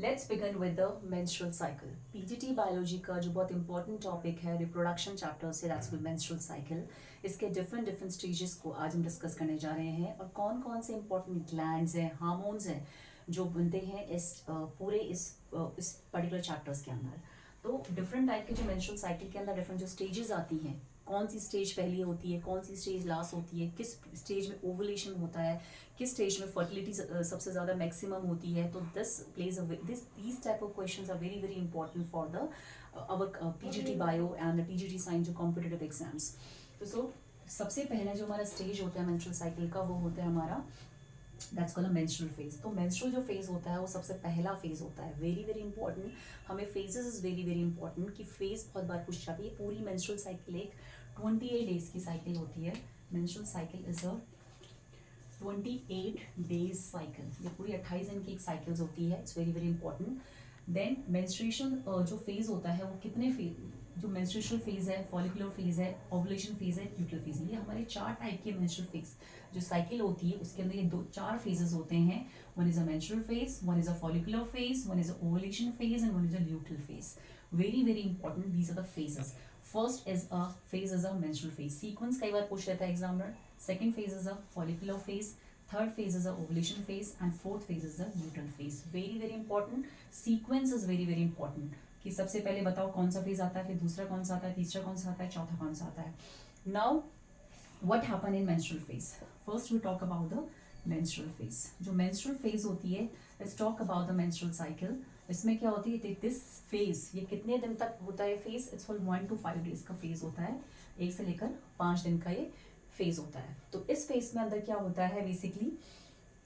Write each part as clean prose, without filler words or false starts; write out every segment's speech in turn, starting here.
Let's begin with the menstrual cycle. PGT biology का जो बहुत इंपॉर्टेंट टॉपिक है रिप्रोडक्शन चैप्टर से, दैट्स द मेंस्ट्रुअल साइकिल। इसके डिफरेंट स्टेजेस को आज हम डिस्कस करने जा रहे हैं और कौन कौन से इंपॉर्टेंट ग्लैंड्स हैं, हार्मोन्स हैं जो बनते हैं इस पूरे इस पर्टिकुलर चैप्टर्स के अंदर। तो डिफरेंट टाइप के जो मेंस्ट्रुअल साइकिल के अंदर डिफरेंट जो स्टेजेस आती हैं, कौन सी स्टेज पहली होती है, कौन सी स्टेज लास्ट होती है, किस स्टेज में ओवुलेशन होता है, किस स्टेज में फर्टिलिटी सबसे ज़्यादा मैक्सिमम होती है। तो these type of questions are very important for the our PGT bio and the PGT science जो competitive exams। तो सबसे पहला जो हमारा स्टेज होता है मेंस्ट्रुअल साइकिल का, वो होता है हमारा दैट्स कॉल्ड मेंस्ट्रुअल फेज। तो मेंस्ट्रुअल जो फेज होता है वो सबसे पहला फेज होता है। वेरी इंपॉर्टेंट, हमें फेजेस इज वेरी इंपॉर्टेंट कि फेज बहुत बार पूछ जाती है। पूरी मेंस्ट्रुअल साइकिल एक 28 डेज की साइकिल होती है। Menstrual cycle is a 28 days cycle. ये पूरी 28 दिन की एक साइकिल्स होती है। It's very important. Then menstruation जो फेज होता है वो कितने फेज, जो मेंस्ट्रुएशनल फेज है, फॉलिकुलर फेज है, ओवुलेशन फेज है, ल्यूटियल फेज है। ये हमारे 4 टाइप के मेंस्ट्रुअल फेज जो साइकिल होती है उसके अंदर ये 4 फेजेस होते हैं। One is a menstrual phase, one is a follicular phase, one is a ovulation phase and one is a luteal phase. Very important, these are the phases. First is a phase is a menstrual phase. Sequence कई बार पूछ लेता है examiner. Second phase is a follicular phase, third phase is the ovulation phase and fourth phase is the luteal phase। very important, sequence is very important कि सबसे पहले बताओ कौन सा फेज आता है, फिर दूसरा कौन सा आता है, तीसरा कौन सा आता है, चौथा कौन सा आता है। Now what happen in menstrual phase. First we talk about the menstrual phase. जो मेंस्ट्रुअल फेज होती है, let's talk about the menstrual cycle. इसमें क्या होती है, दिस फेज ये कितने दिन तक होता है phase, it's for 1 to 5 days का फेज होता है। 1 से लेकर 5 दिन का ये फेज होता है। तो इस फेज में अंदर क्या होता है, बेसिकली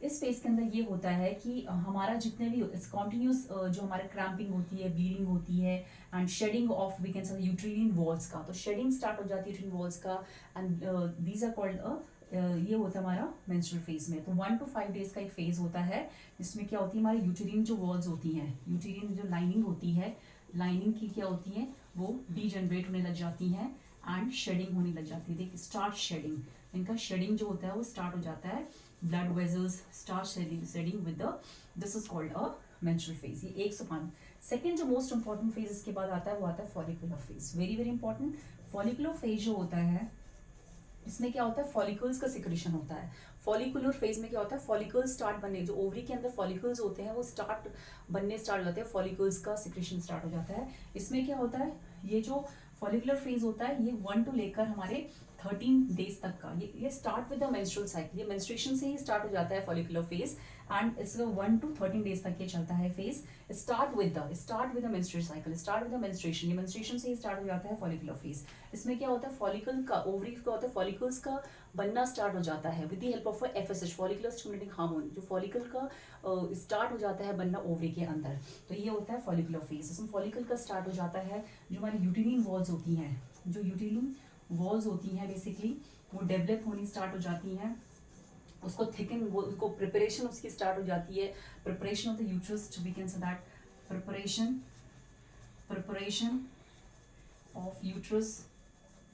इस फेज के अंदर ये होता है कि हमारा जितने भी इट्स कॉन्टिन्यूस जो हमारा क्रैम्पिंग होती है, ब्लीडिंग होती है and shedding of we can say uterine walls का। तो शेडिंग स्टार्ट हो जाती है यूट्रिन वॉल्स का एंड दीज आर कॉल्ड ये होता है हमारा मेंस्ट्रुअल फेज में। तो 1 to 5 डेज का एक फेज होता है जिसमें क्या होती है, हमारी यूट्रिन जो वॉल्स होती हैं, यूट्रिन जो लाइनिंग होती है, लाइनिंग की क्या होती है, वो डीजनरेट होने लग जाती हैं एंड शेडिंग होने लग जाती है। देखिए स्टार्ट शेडिंग, इनका शेडिंग जो होता है वो स्टार्ट हो जाता है। Blood vessels start shedding with the, this is called a menstrual phase. ये 105। सेकंड जो मोस्ट इंपॉर्टेंट फेज इसके बाद आता है वो आता है follicular phase. Very important. Follicular phase जो होता है इसमें क्या होता है, फॉलिकल्स का सिक्रेशन होता है। फॉलिकुलर फेज में क्या होता है, फॉलिकल्स स्टार्ट बनने, जो ओवरी के अंदर फॉलिकल्स होते हैं वो बनने स्टार्ट हो जाते हैं, फॉलिकल्स का सिक्रेशन स्टार्ट हो जाता है। इसमें क्या होता है, ये जो फॉलिकुलर फेज होता है ये 1 to लेकर हमारे 13 डेज तक का, ये start with the menstrual cycle. ये मेंस्ट्रुएशन से ही स्टार्ट हो जाता है follicular phase and it's 1 to 13 days तक ये चलता है phase. Start with the menstrual cycle, start with the menstruation. ये मेंस्ट्रुएशन से ही स्टार्ट हो जाता है फॉलिकुलर फेज। इसमें क्या होता है, फॉलिकल का, ओवरीज का होता है, फॉलिकल्स का बनना स्टार्ट हो जाता है with the help of FSH, follicular stimulating hormone. जो फॉलिकल का स्टार्ट हो जाता है बनना ओवरी के अंदर, तो ये होता है फॉलिकुलर फेज। इसमें फॉलिकल का स्टार्ट हो जाता है, जो हमारी यूटेरिन वॉल्स होती हैं, जो यूटेरिन वॉल्स होती हैं बेसिकली वो डेवलप होनी स्टार्ट हो जाती हैं, उसको थिकन, वो उसको प्रिपरेशन उसकी स्टार्ट हो जाती है। Preparation of the uterus, we can say that preparation of uterus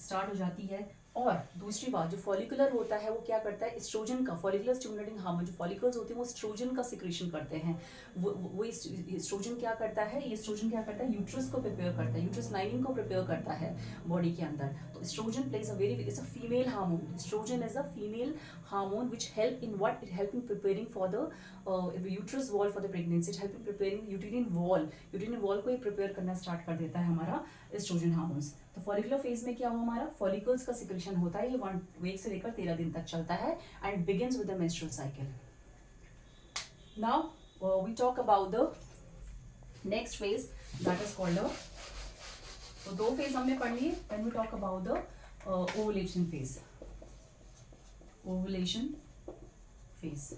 start हो जाती है। और दूसरी बात, जो फॉलिकुलर होता है वो क्या करता है, एस्ट्रोजन का, फॉलिकुलर स्टिमुलेटिंग हार्मोन, जो फॉलिकल्स होते हैं वो एस्ट्रोजन का सिक्रेशन करते हैं। वो एस्ट्रोजन क्या करता है, ये एस्ट्रोजन क्या करता है, यूट्रस को प्रिपेयर करता है, यूट्रस लाइनिंग को प्रिपेयर करता है बॉडी के अंदर। तो oestrogen plays a it's a female hormone. Oestrogen is a female hormone which help in what, it help in preparing for the uterus wall for the pregnancy. It help in preparing uterine wall को ही prepare करना start कर देता है हमारा oestrogen hormones. तो follicular phase में क्या हुआ, हमारा फॉलिकल्स का सिक्रेशन होता है, ये 1 से लेकर 13 दिन तक चलता है and begins with the menstrual cycle. Now we talk about the next phase that is called तो 2 फेज हमने पढ़ लिए। When we talk about the ovulation phase, ovulation phase,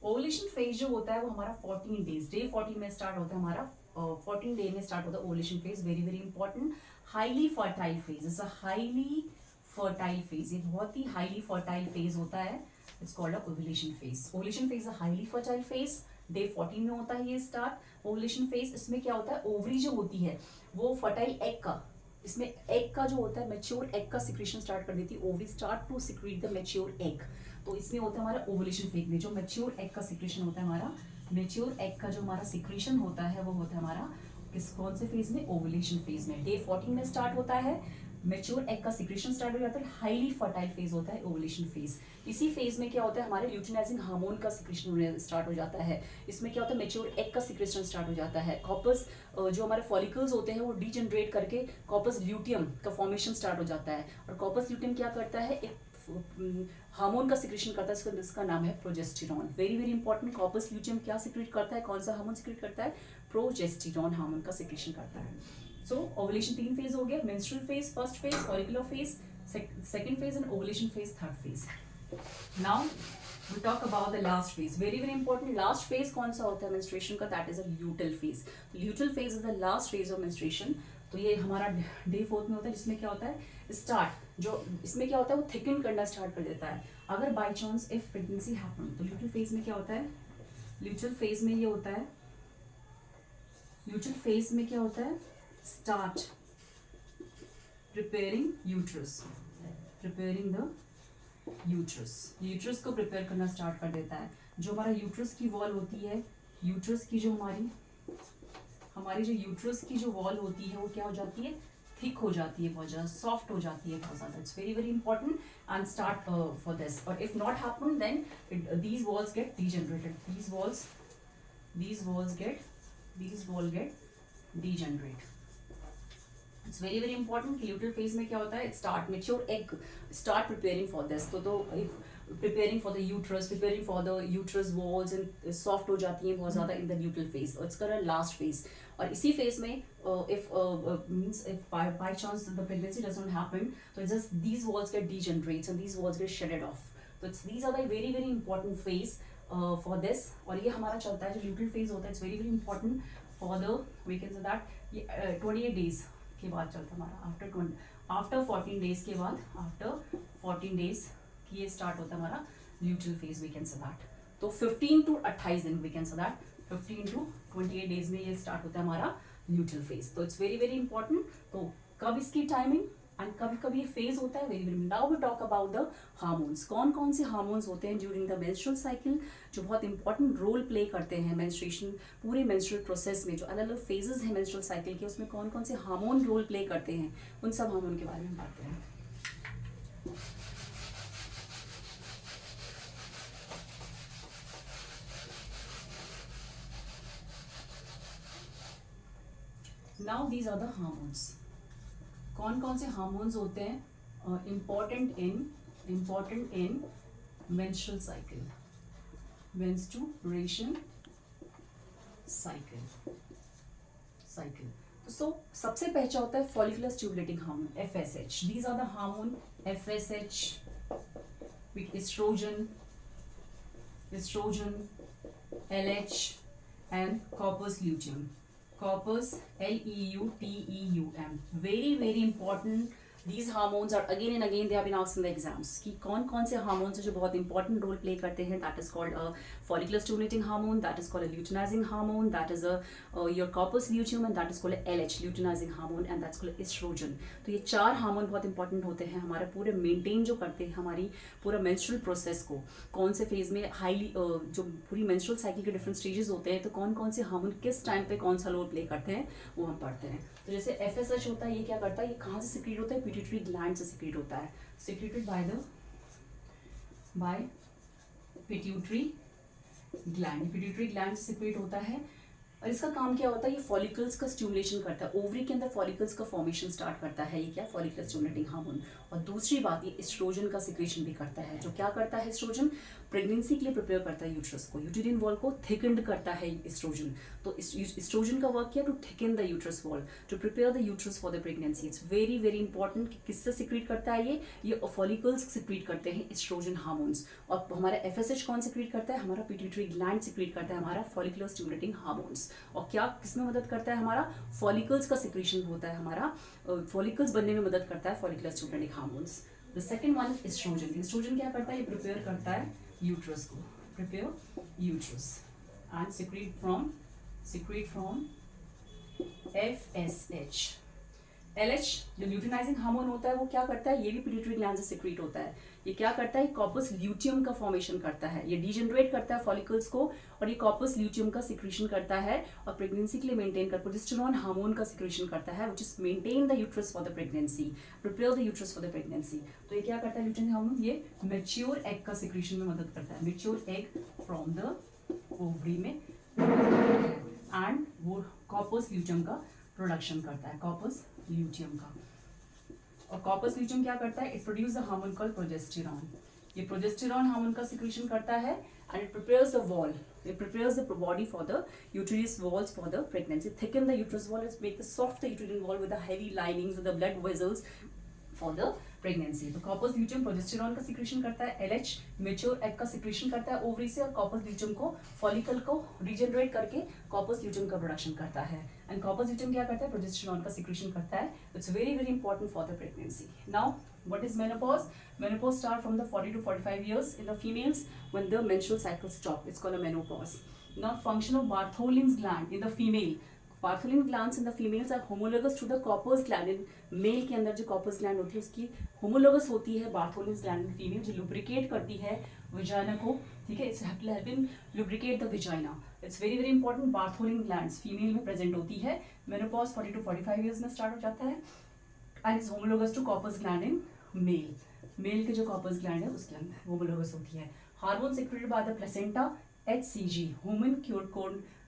ovulation phase जो होता है वो हमारा 14 डेज, डे 14 में स्टार्ट होता है हमारा, 14 डे में स्टार्ट होता है ovulation phase. Very important. Highly fertile phase, it's a highly fertile phase, ये बहुत ही हाईली फर्टाइल फेज होता है। It's called a ovulation phase. Ovulation phase a highly fertile phase, day 14 में होता है ये स्टार्ट ओवुलेशन फेज। इसमें क्या होता है, ओवरी जो होती है वो फर्टाइल एग का, इसमें एग का जो होता है मैच्योर एग का सिक्रेशन स्टार्ट कर देती है, ovary start to secrete the mature egg. तो इसमें होता है हमारा ओवुलेशन फेज में जो मैच्योर एग का सिक्रेशन होता है हमारा मेच्योर एग का जो हमारा सिक्रीशन होता है वो होता है हमारा किस कौन से फेज में, ओवुलेशन फेज में। डे 14 में स्टार्ट होता है, मेच्योर एग का सिक्रीशन स्टार्ट हो जाता है, हाईली फर्टाइल फेज होता है ओवुलेशन फेज। इसी फेज में क्या होता है, हमारे ल्यूटिनाइजिंग हार्मोन का सिक्रीशन होने स्टार्ट हो जाता है। इसमें क्या होता है, मेच्योर एग का सिक्रीशन स्टार्ट हो जाता है। कॉर्पस जो हमारे फॉलिकल्स होते हैं वो डीजनरेट करके कॉर्पस ल्यूटियम का फॉर्मेशन स्टार्ट हो जाता है। और कॉर्पस ल्यूटियम क्या करता है, एक हार्मोन का सिक्रीशन करता है, जिसका नाम है progesterone. Very very important, corpus luteum क्या सिक्रीट करता है, कौन सा हार्मोन सिक्रीट करता है, प्रोजेस्टेरॉन हार्मोन का सिक्रीशन करता है। सो ओवुलेशन 3 फेज हो गया, menstrual phase first phase, follicular phase second phase and ovulation phase third phase. Now we talk about the last phase, very very important। last phase कौन सा होता है menstruation का, that is a luteal phase। luteal phase is the last phase of menstruation। तो ये हमारा day 4 में होता है, जिसमें क्या होता है स्टार्ट, जो इसमें क्या होता है वो थिकन करना स्टार्ट कर देता है। अगर by chance if pregnancy happen, तो luteal phase में क्या होता है, luteal phase में ये होता है, luteal phase में क्या होता है, start preparing uterus, preparing the uterus को प्रिपेयर करना स्टार्ट कर देता है। जो हमारा यूट्रस की वॉल होती है, यूट्रस की जो हमारी जो यूट्रस की जो वॉल होती है वो क्या हो जाती है, थिक हो जाती है, बहुत ज़्यादा सॉफ्ट हो जाती है, बहुत ज़्यादा। It's very very important and start for this. और if not happen then these walls get degenerated, these wall get degenerate. It's very very important कि ल्यूटल फेज में क्या होता है, start mature egg start preparing for this. तो preparing for the uterus, preparing for the uterus walls and soft हो जाती है बहुत ज़्यादा in the luteal phase. It's कर लास्ट फेज। और इसी फेज में if means if by chance the pregnancy does not happen, तो just these walls get degenerates and these walls get shaded off. तो it's these are the very very important phase for this. और ये हमारा चलता है जो luteal phase होता है, it's very very important for the, we can say that ये 28 डेज के बाद चलता है हमारा, आफ्टर 14 डेज के बाद, आफ्टर 14 डेज की ये स्टार्ट होता है हमारा luteal phase, we can say that. तो 15 to 28 दिन, we can say that 15 to 28 days में ये स्टार्ट होता है हमारा ल्यूटल फेज। तो इट्स वेरी वेरी इंपॉर्टेंट। तो कब इसकी टाइमिंग एंड कभी कभी ये फेज होता है, very very. Now we talk about the hormones. कौन कौन से हार्मोन्स होते हैं ड्यूरिंग द मेंस्ट्रुअल साइकिल, जो बहुत इंपॉर्टेंट रोल प्ले करते हैं मेंस्ट्रुएशन पूरे मेंस्ट्रुअल प्रोसेस में। जो अलग अलग फेजेस हैं मेंस्ट्रुअल साइकिल के, उसमें कौन कौन से हार्मोन रोल प्ले करते हैं, उन सब हार्मोन के बारे में बात करते हैं। Now these are the hormones. कौन कौन से हार्मोन्स होते हैं important in menstrual cycle, menstruation cycle. So सबसे पहला होता है follicular stimulating hormone, FSH। These are the hormone FSH, oestrogen, LH and corpus luteum, corpus LEUTEUM। very very important, these hormones are again and again they have been asked in the exams कि कौन कौन से hormones हैं जो बहुत important role play करते हैं। That is called a follicular stimulating hormone, that is called a luteinizing hormone, that is your corpus luteum, and that is called a LH, luteinizing hormone, and that's called estrogen। तो ये 4 hormone बहुत important होते हैं हमारे पूरे maintain जो करते हैं हमारी पूरा मेंस्ट्रुअल प्रोसेस को। कौन से फेज में हाईली जो पूरी मेंस्ट्रुअल साइकिल के डिफरेंट स्टेजेस होते हैं, तो कौन कौन से हार्मोन किस टाइम पे कौन सा रोल प्ले करते हैं वो हम पढ़ते हैं। तो जैसे FSH होता है, ये क्या करता है, ये कहाँ से सिक्रीट होता है, पिट्यूटरी ग्लैंड से सिक्रीट होता है, secreted by pituitary gland, pituitary gland से सिक्रीट होता है। और इसका काम क्या होता है, ये फॉलिकल्स का स्टिमुलेशन करता है, ओवरी के अंदर फॉलिकल्स का फॉर्मेशन स्टार्ट करता है, ये क्या फॉलिकुलर स्टिमुलेटिंग हार्मोन। और दूसरी बात, ये एस्ट्रोजन का सिक्रेशन भी करता है। जो क्या करता है एस्ट्रोजन, प्रेगनेंसी के लिए प्रिपेयर करता है यूट्रस को, यूटेरिन वॉल को थिकन्ड करता है एस्ट्रोजन। तो एस्ट्रोजन का वर्क किया to thicken the uterus wall, to prepare the uterus for the pregnancy. It's very very important कि किससे सिक्रीट करता है ये फॉलिकल्स सिक्रीट करते हैं एस्ट्रोजन हार्मोन्स। और हमारा FSH कौन सिक्रीट करता है, हमारा पिट्यूटरी ग्लैंड सिक्रीट करता है हमारा फॉलिकुलर स्टिमुलेटिंग हार्मोन्स। और क्या किसमें मदद करता है, हमारा फॉलिकल्स का सिक्रीशन होता है, हमारा फॉलिकल्स बनने में मदद करता है follicular stimulating hormones. The second one is oestrogen. Oestrogen क्या करता है, ये प्रिपेयर करता है यूट्रस को, prepare uterus and secrete from FSH। LH जो ल्यूटिनाइजिंग हार्मोन होता है वो क्या करता है, ये भी पिट्यूटरी ग्लैंड से सिक्रीट होता है, ये क्या करता है, कॉर्पस ल्यूटियम का फॉर्मेशन करता है, ये डीजनरेट करता है फॉलिकल्स को और ये कॉर्पस ल्यूटियम का सिक्रीशन करता है और प्रेगनेंसी के लिए मेंटेन कर प्रोजेस्टेरॉन हार्मोन का सिक्रीशन करता है which is maintain the uterus for the pregnancy, prepare the uterus for the pregnancy. तो ये क्या करता है ल्यूटियम हार्मोन, ये मैच्योर एग का सिक्रीशन में मदद करता है, mature egg from the ovary में, एंड वो कॉर्पस ल्यूटियम का प्रोडक्शन करता है, कॉर्पस ल्यूटियम का। और कॉर्पस ल्यूटियम क्या करता है, it produce the hormone called progesterone, ये प्रोजेस्टेरॉन हार्मोन का सिक्रीशन करता है and it prepares the wall, it prepares the body for the uterus walls for the pregnancy, thicken the uterus wall, it make the soft the uterine wall with the heavy linings with the blood vessels for the pregnancy। तो corpus luteum progesterone का secretion करता है, LH mature egg का secretion करता है ovary से और corpus luteum को फॉलिकल को रीजनरेट करके कॉर्पस ल्यूटियम का प्रोडक्शन करता है एंड कॉर्पस ल्यूटियम क्या करता है, प्रोजेस्टेरॉन का सिक्रीशन करता है। It's very very important for the pregnancy. Now what is menopause? Menopause start from the 40 to 45 years in the females when the menstrual cycle stop, it's called a menopause। Now function of Bartholin's gland in the female, Bartholin glands in the females are homologous to the Copper's gland, in male के अंदर जो Copper's gland होती है उसकी homologous होती है Bartholin's gland in female, जो lubricate करती है vagina को, ठीक है, it's helping lubricate the vagina, it's very very important। Bartholin glands female में present होती है, menopause 40 to 45 years में start हो जाता है and is homologous to Copper's gland in male, male के जो कॉर्पस ग्लैंड है उसके अंदर होमोलोगस होती है। Hormone secreted by the placenta, HCG human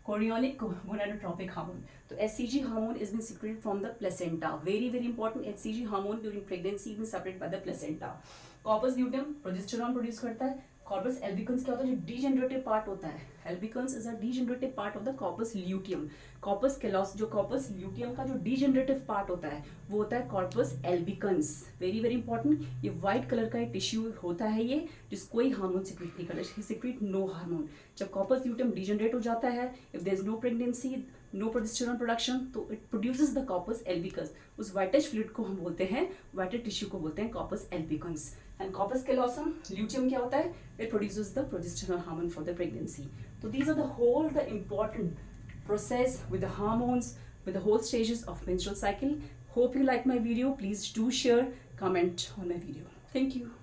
chorionic gonadotropic hormone. तो HCG hormone is been secreted from the placenta, very very important. HCG hormone during pregnancy been separated by the placenta. Corpus luteum progesterone produce करता है। Corpus albicans क्या होता है, जो degenerative part होता है, albicans is a degenerative part of the corpus luteum. Corpus callosum जो corpus luteum का जो डीजेनरेटिव पार्ट होता है वो होता है corpus albicans, very very important. ये व्हाइट कलर का टिश्यू होता है ये, जिस कोई हार्मोन सिक्रेट नहीं करता, ही सिक्रेट नो हार्मोन। जब कॉर्पस ल्यूटियम डीजेनरेट हो जाता है, if there is no pregnancy, no progesterone production, तो इट प्रोड्यूसेस द कॉर्पस एल्बिकस, उस व्हाइटिश फ्लूइड को हम बोलते हैं, व्हाइटिश टिश्यू को बोलते हैं corpus albicans. And corpus callosum luteum क्या होता है, it produces the progesterone hormone for the pregnancy. तो these are the whole the important process with the hormones, with the whole stages of menstrual cycle. Hope you like my video. Please do share, comment on my video. Thank you.